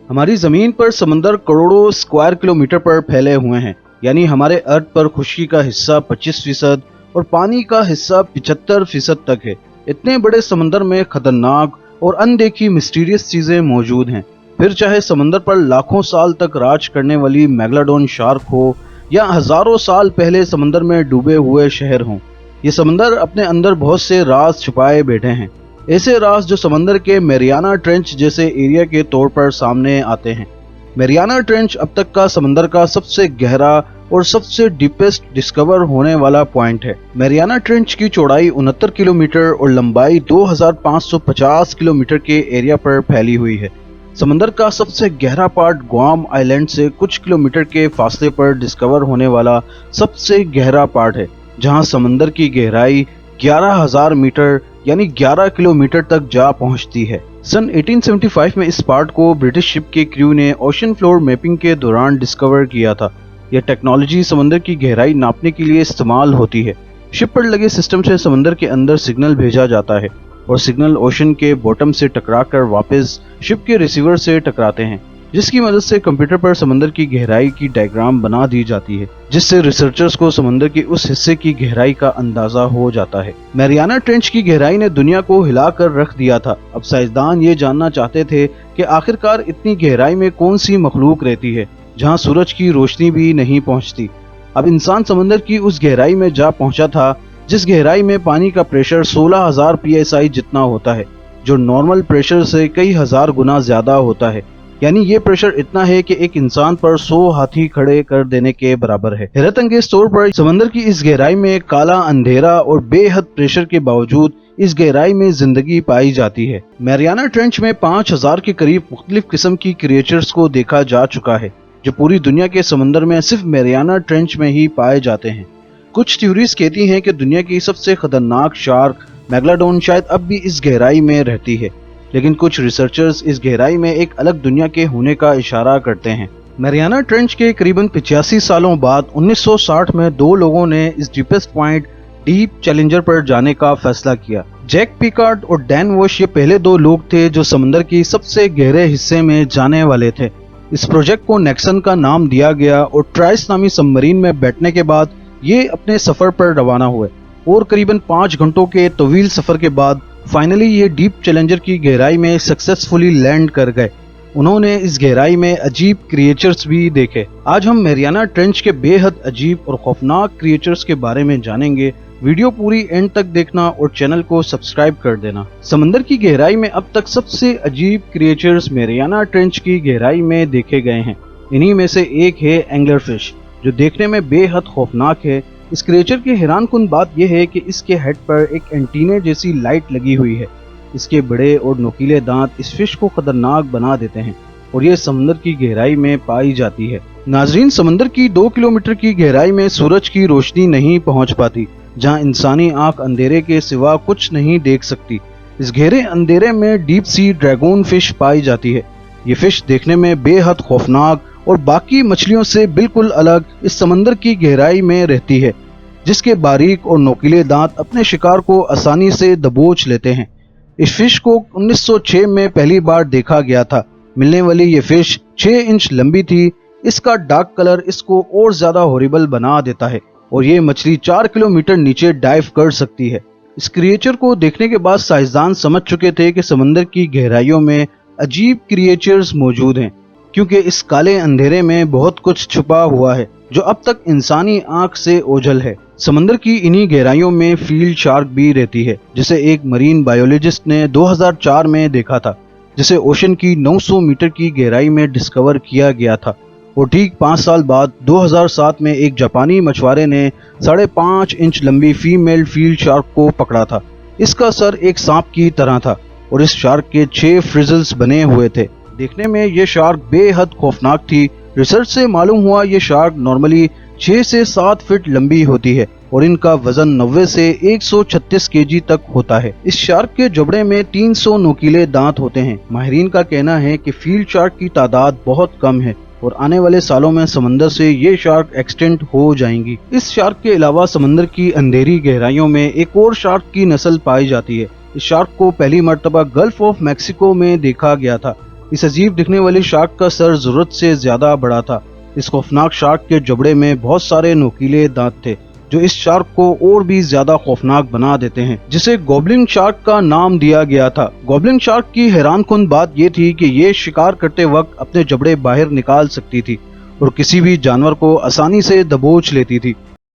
हमारी जमीन पर समंदर करोड़ों स्क्वायर किलोमीटर पर फैले हुए हैं, यानी हमारे अर्थ पर खुशकी का हिस्सा 25% और पानी का हिस्सा 75% तक है। इतने बड़े समंदर में खतरनाक और अनदेखी मिस्टीरियस चीजें मौजूद हैं। फिर चाहे समंदर पर लाखों साल तक राज करने वाली मेगलाडोन शार्क हो या हजारों साल पहले समंदर में डूबे हुए शहर हों, ये समंदर अपने अंदर बहुत से राज छुपाए बैठे हैं। ऐसे राज जो समंदर के मैरियाना ट्रेंच जैसे एरिया के तौर पर सामने आते हैं। मैरियाना ट्रेंच अब तक का समंदर का सबसे गहरा और सबसे डीपेस्ट डिस्कवर होने वाला पॉइंट है। मैरियाना ट्रेंच की चौड़ाई 69 किलोमीटर और लंबाई 2550 किलोमीटर के एरिया पर फैली हुई है। समंदर का सबसे गहरा पार्ट ग्वाम आइलैंड से कुछ किलोमीटर के फासले पर डिस्कवर होने वाला सबसे गहरा पार्ट है, जहां समंदर की गहराई 11,000 मीटर यानी 11 किलोमीटर तक जा पहुंचती है। सन 1875 में इस पार्ट को ब्रिटिश शिप के क्रू ने ओशन फ्लोर मैपिंग के दौरान डिस्कवर किया था। यह टेक्नोलॉजी समंदर की गहराई नापने के लिए इस्तेमाल होती है। शिप पर लगे सिस्टम से समंदर के अंदर सिग्नल भेजा जाता है और सिग्नल ओशन के बॉटम से टकराकर वापस शिप के रिसीवर से टकराते हैं, जिसकी मदद से कंप्यूटर पर समंदर की गहराई की डायग्राम बना दी जाती है, जिससे रिसर्चर्स को समंदर के उस हिस्से की गहराई का अंदाजा हो जाता है। मैरियाना ट्रेंच की गहराई ने दुनिया को हिलाकर रख दिया था। अब साइंसदान ये जानना चाहते थे कि आखिरकार इतनी गहराई में कौन सी मखलूक रहती है जहां सूरज की रोशनी भी नहीं पहुंचती। अब इंसान समंदर की उस गहराई में जा पहुंचा था जिस गहराई में पानी का प्रेशर 16,000 psi जितना होता है, जो नॉर्मल प्रेशर से कई हजार गुना ज्यादा होता है। यानी ये प्रेशर इतना है कि एक इंसान पर 100 हाथी खड़े कर देने के बराबर है। हैरत अंगेज तौर पर समंदर की इस गहराई में काला अंधेरा और बेहद प्रेशर के बावजूद इस गहराई में जिंदगी पाई जाती है। मैरियाना ट्रेंच में 5,000 के करीब मुख्तलिफ किस्म की क्रिएचर्स को देखा जा चुका है, जो पूरी दुनिया के समंदर में सिर्फ मैरियाना ट्रेंच में ही पाए जाते हैं। कुछ थ्योरीज कहती हैं कि दुनिया की सबसे खतरनाक शार्क मेगलाडोन शायद अब भी इस गहराई में रहती है, लेकिन कुछ रिसर्चर्स इस गहराई में एक अलग दुनिया के होने का इशारा करते हैं। मैरियाना ट्रेंच के करीबन 85 सालों बाद 1960 में दो लोगों ने इस डीपेस्ट पॉइंट डीप चैलेंजर पर जाने का फैसला किया। जैक पिकार्ड और डैन वॉश ये पहले दो लोग थे जो समंदर की सबसे गहरे हिस्से में जाने वाले थे। इस प्रोजेक्ट को नेक्सन का नाम दिया गया और ट्राइस नामी सबमरीन में बैठने के बाद ये अपने सफर पर रवाना हुए और करीबन 5 घंटों के तवील सफर के बाद फाइनली ये डीप चैलेंजर की गहराई में सक्सेसफुली लैंड कर गए। उन्होंने इस गहराई में अजीब क्रिएचर्स भी देखे। आज हम मैरियाना ट्रेंच के बेहद अजीब और खौफनाक क्रिएचर्स के बारे में जानेंगे। वीडियो पूरी एंड तक देखना और चैनल को सब्सक्राइब कर देना। समंदर की गहराई में अब तक सबसे अजीब क्रिएचर्स मैरियाना ट्रेंच की गहराई में देखे गए हैं। इन्हीं में से एक है एंगलर फिश, जो देखने में बेहद खौफनाक है। इस क्रिएचर की हैरानकुन बात यह है कि इसके हेड पर एक एंटीने जैसी लाइट लगी हुई है। इसके बड़े और नुकीले दांत इस फिश को खतरनाक बना देते हैं और ये समंदर की गहराई में पाई जाती है। नाजरीन, समंदर की 2 किलोमीटर की गहराई में सूरज की रोशनी नहीं पहुंच पाती, जहां इंसानी आंख अंधेरे के सिवा कुछ नहीं देख सकती। इस गहरे अंधेरे में डीप सी ड्रैगन फिश पाई जाती है। ये फिश देखने में बेहद खौफनाक और बाकी मछलियों से बिल्कुल अलग इस समंदर की गहराई में रहती है, जिसके बारीक और नोकीले दांत अपने शिकार को आसानी से दबोच लेते हैं। इस फिश को 1906 में पहली बार देखा गया था। मिलने वाली ये फिश 6 इंच लंबी थी। इसका डार्क कलर इसको और ज्यादा हॉरिबल बना देता है और ये मछली 4 किलोमीटर नीचे डाइव कर सकती है। इस क्रिएचर को देखने के बाद साइंसदान समझ चुके थे कि समंदर की गहराइयों में अजीब क्रिएचर्स मौजूद हैं, क्योंकि इस काले अंधेरे में बहुत कुछ छुपा हुआ है जो अब तक इंसानी आंख से ओझल है। समंदर की इन्हीं गहराइयों में फील्ड शार्क भी रहती है, जिसे एक मरीन बायोलॉजिस्ट ने 2004 में देखा था, जिसे ओशन की 900 मीटर की गहराई में डिस्कवर किया गया था। और ठीक 5 साल बाद 2007 में एक जापानी मछुआरे ने 5.5 इंच लंबी फीमेल फील्ड शार्क को पकड़ा था। इसका सर एक सांप की तरह था और इस शार्क के 6 फ्रिजल्स बने हुए थे। देखने में ये शार्क बेहद खौफनाक थी। रिसर्च से मालूम हुआ ये शार्क नॉर्मली 6 से 7 फीट लंबी होती है और इनका वजन 90 से 136 केजी तक होता है। इस शार्क के जबड़े में 300 नुकीले दांत होते हैं। माहिरीन का कहना है कि फील्ड शार्क की तादाद बहुत कम है और आने वाले सालों में समंदर से ये शार्क एक्सटेंट हो जाएंगी। इस शार्क के अलावा समंदर की अंधेरी गहराइयों में एक और शार्क की नस्ल पाई जाती है। इस शार्क को पहली मर्तबा गल्फ ऑफ मैक्सिको में देखा गया था। इस अजीब दिखने वाली शार्क का सर जरूरत से ज्यादा बड़ा था। इस खौफनाक शार्क के जबड़े में बहुत सारे नुकीले दांत थे जो इस शार्क को और भी ज्यादा खौफनाक बना देते हैं, जिसे गॉबलिन शार्क का नाम दिया गया था। गॉबलिन शार्क की हैरानकुन बात यह थी कि ये शिकार करते वक्त अपने जबड़े बाहर निकाल सकती थी और किसी भी जानवर को आसानी से दबोच लेती थी।